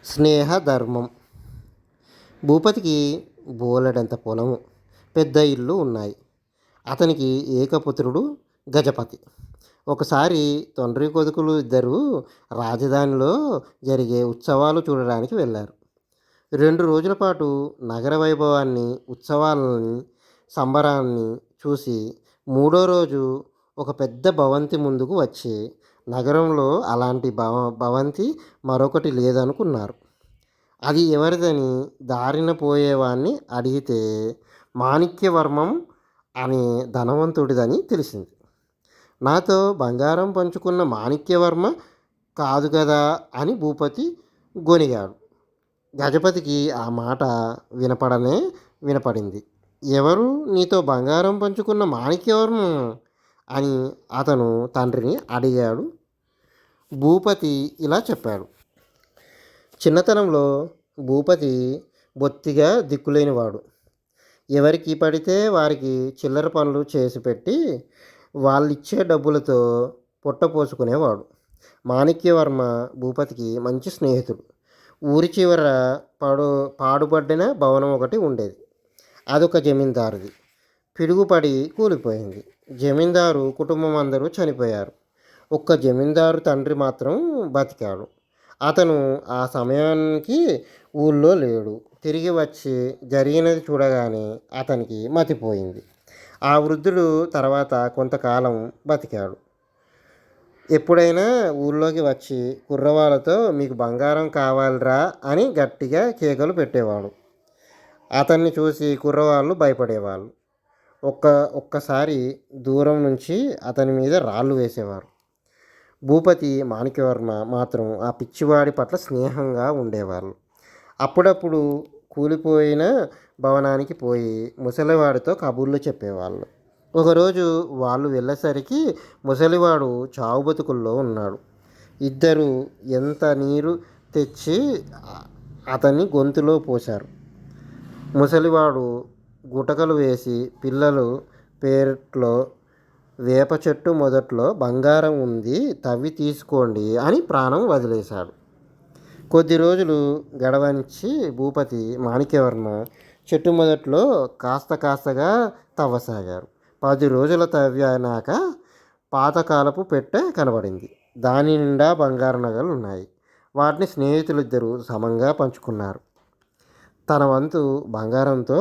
స్నేహధర్మం. భూపతికి బోలెడంత పొలము, పెద్ద ఇల్లు ఉన్నాయి. అతనికి ఏకపుత్రుడు గజపతి. ఒకసారి తండ్రి కొడుకులు ఇద్దరూ రాజధానిలో జరిగే ఉత్సవాలు చూడడానికి వెళ్ళారు. 2 రోజుల పాటు నగర వైభవాన్ని, ఉత్సవాలని, సంబరాన్ని చూసి మూడో రోజు ఒక పెద్ద భవంతి ముందుకు వచ్చి, నగరంలో అలాంటి భవంతి మరొకటి లేదనుకున్నారు. అది ఎవరిదని దారిన పోయేవాణ్ణి అడిగితే మాణిక్యవర్మం అనే ధనవంతుడిదని తెలిసింది. నాతో బంగారం పంచుకున్న మాణిక్యవర్మ కాదు కదా అని భూపతి గొనిగాడు. గజపతికి ఆ మాట వినపడింది. ఎవరు నీతో బంగారం పంచుకున్న మాణిక్యవర్మ అని అతను తండ్రిని అడిగాడు. భూపతి ఇలా చెప్పాడు. చిన్నతనంలో భూపతి బొత్తిగా దిక్కులేనివాడు. ఎవరికి పడితే వారికి చిల్లర పనులు చేసి పెట్టి వాళ్ళిచ్చే డబ్బులతో పొట్టపోసుకునేవాడు. మాణిక్యవర్మ భూపతికి మంచి స్నేహితుడు. ఊరి చివర పాడుపడిన భవనం ఒకటి ఉండేది. అదొక జమీందారుది. పిడుగుపడి కూలిపోయింది. జమీందారు కుటుంబం అందరూ చనిపోయారు. ఒక్క జమీందారు తండ్రి మాత్రం బతికాడు. అతను ఆ సమయానికి ఊళ్ళో లేడు. తిరిగి వచ్చి జరిగినది చూడగానే అతనికి మతిపోయింది. ఆ వృద్ధుడు తర్వాత కొంతకాలం బతికాడు. ఎప్పుడైనా ఊళ్ళోకి వచ్చి కుర్రవాళ్ళతో మీకు బంగారం కావాలిరా అని గట్టిగా కేకలు పెట్టేవాడు. అతన్ని చూసి కుర్రవాళ్ళు భయపడేవాళ్ళు. ఒక్కసారి దూరం నుంచి అతని మీద రాళ్ళు వేసేవారు. భూపతి, మాణిక్యవర్మ మాత్రం ఆ పిచ్చివాడి పట్ల స్నేహంగా ఉండేవాళ్ళు. అప్పుడప్పుడు కూలిపోయిన భవనానికి పోయి ముసలివాడితో కబుర్లు చెప్పేవాళ్ళు. ఒకరోజు వాళ్ళు వెళ్ళేసరికి ముసలివాడు చావు బతుకుల్లో ఉన్నాడు. ఇద్దరు ఎంత నీరు తెచ్చి అతన్ని గొంతులో పోశారు. ముసలివాడు గుటకలు వేసి పిల్లలు పేరుట్లో వేప చెట్టు మొదట్లో బంగారం ఉంది, తవ్వి తీసుకోండి అని ప్రాణం వదిలేశాడు. కొద్ది రోజులు గడవనిచ్చి భూపతి, మాణిక్యవర్మ చెట్టు మొదట్లో కాస్తగా తవ్వసాగారు. 10 రోజుల తవ్వినాక పాతకాలపు పెట్టె కనబడింది. దాని నిండా బంగారు నగలు ఉన్నాయి. వాటిని స్నేహితులిద్దరూ సమంగా పంచుకున్నారు. తన వంతు బంగారంతో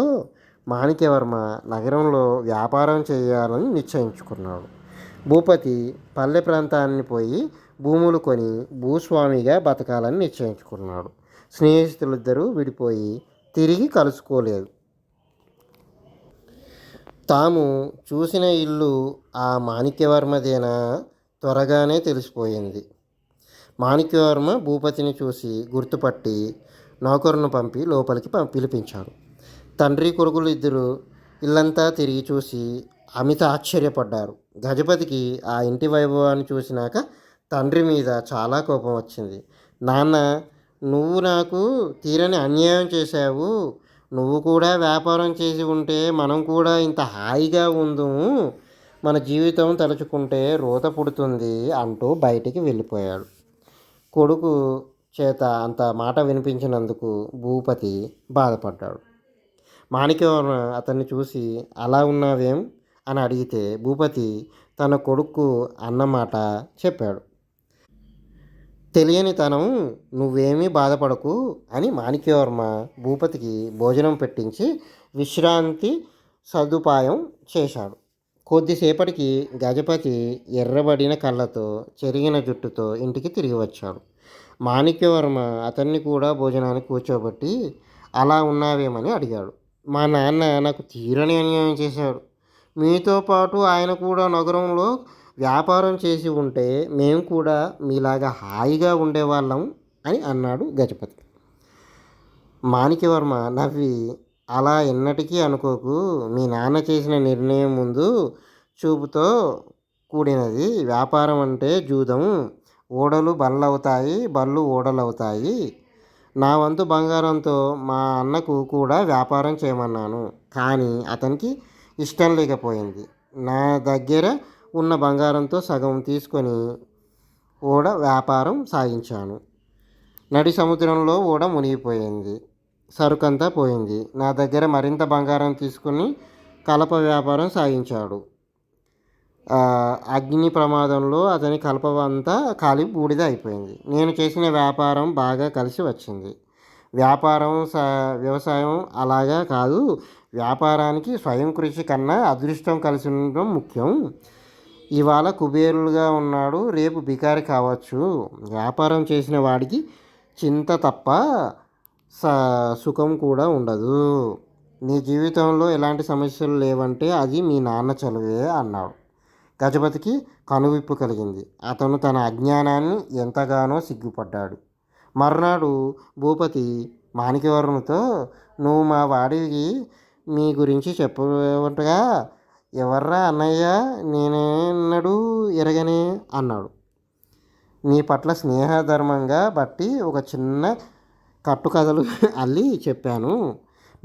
మాణిక్యవర్మ నగరంలో వ్యాపారం చేయాలని నిశ్చయించుకున్నాడు. భూపతి పల్లె ప్రాంతాన్ని పోయి భూములు కొని భూస్వామిగా బతకాలని నిశ్చయించుకున్నాడు. స్నేహితులిద్దరూ విడిపోయి తిరిగి కలుసుకోలేదు. తాము చూసిన ఇల్లు ఆ మాణిక్యవర్మదేనా త్వరగానే తెలిసిపోయింది. మాణిక్యవర్మ భూపతిని చూసి గుర్తుపట్టి నౌకరును పంపి లోపలికి పిలిపించాడు. తండ్రి కొడుకులు ఇద్దరు ఇల్లంతా తిరిగి చూసి అమిత ఆశ్చర్యపడ్డారు. గజపతికి ఆ ఇంటి వైభవాన్ని చూసినాక తండ్రి మీద చాలా కోపం వచ్చింది. నాన్న, నువ్వు నాకు తీరని అన్యాయం చేశావు. నువ్వు కూడా వ్యాపారం చేసి ఉంటే మనం కూడా ఇంత హాయిగా ఉందుము. మన జీవితం తలుచుకుంటే రోత పుడుతుంది అంటూ బయటికి వెళ్ళిపోయాడు. కొడుకు చేత అంత మాట వినిపించినందుకు భూపతి బాధపడ్డాడు. మాణిక్యవర్మ అతన్ని చూసి అలా ఉన్నావేం అని అడిగితే భూపతి తన కొడుకు అన్నమాట చెప్పాడు. తెలియని తనం, నువ్వేమీ బాధపడకు అని మాణిక్యవర్మ భూపతికి భోజనం పెట్టించి విశ్రాంతి సదుపాయం చేశాడు. కొద్దిసేపటికి గజపతి ఎర్రబడిన కళ్ళతో, చెరిగిన జుట్టుతో ఇంటికి తిరిగి వచ్చాడు. మాణిక్యవర్మ అతన్ని కూడా భోజనానికి కూర్చోబెట్టి అలా ఉన్నావేమని అడిగాడు. మా నాన్న నాకు తీరని అన్యాయం చేశాడు. మీతో పాటు ఆయన కూడా నగరంలో వ్యాపారం చేసి ఉంటే మేము కూడా మీలాగా హాయిగా ఉండేవాళ్ళం అని అన్నాడు గజపతి. మాణిక్యవర్మ నవ్వి, అలా ఎన్నటికీ అనుకోకు. మీ నాన్న చేసిన నిర్ణయం ముందు చూపుతో కూడినది. వ్యాపారం అంటే జూదం. ఓడలు బళ్ళవుతాయి, బళ్ళు ఓడలవుతాయి. నా వంతు బంగారంతో మా అన్నకు కూడా వ్యాపారం చేయమన్నాను. కానీ అతనికి ఇష్టం లేకపోయింది. నా దగ్గర ఉన్న బంగారంతో సగం తీసుకొని ఓడ వ్యాపారం సాగించాను. నడి సముద్రంలో ఓడ మునిగిపోయింది. సరుకంతా పోయింది. నా దగ్గర మరింత బంగారం తీసుకుని కలప వ్యాపారం సాగించాడు. అగ్ని ప్రమాదంలో అతని కలప అంతా కాలి బూడిద అయిపోయింది. నేను చేసిన వ్యాపారం బాగా కలిసి వచ్చింది. వ్యవసాయం అలాగా కాదు. వ్యాపారానికి స్వయం కృషి కన్నా అదృష్టం కలిసి ఉండడం ముఖ్యం. ఇవాళ కుబేరులుగా ఉన్నాడు, రేపు బికారి కావచ్చు. వ్యాపారం చేసిన వాడికి చింత తప్ప సుఖం కూడా ఉండదు. నీ జీవితంలో ఎలాంటి సమస్యలు లేవంటే అది మీ నాన్న చలువే అన్నాడు. గజపతికి కనువిప్పు కలిగింది. అతను తన అజ్ఞానాన్ని ఎంతగానో సిగ్గుపడ్డాడు. మర్నాడు భూపతి మాణిక్యవర్మతో, నువ్వు మా వాడికి మీ గురించి చెప్పవటగా. ఎవర్రా అన్నయ్య, నేనెన్నడూ ఎరగనే అన్నాడు. నీ పట్ల స్నేహధర్మంగా బట్టి ఒక చిన్న కట్టుకథలు అల్లి చెప్పాను.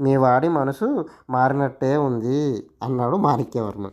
మీ వాడి మనసు మారినట్టే ఉంది అన్నాడు మాణిక్యవర్మ.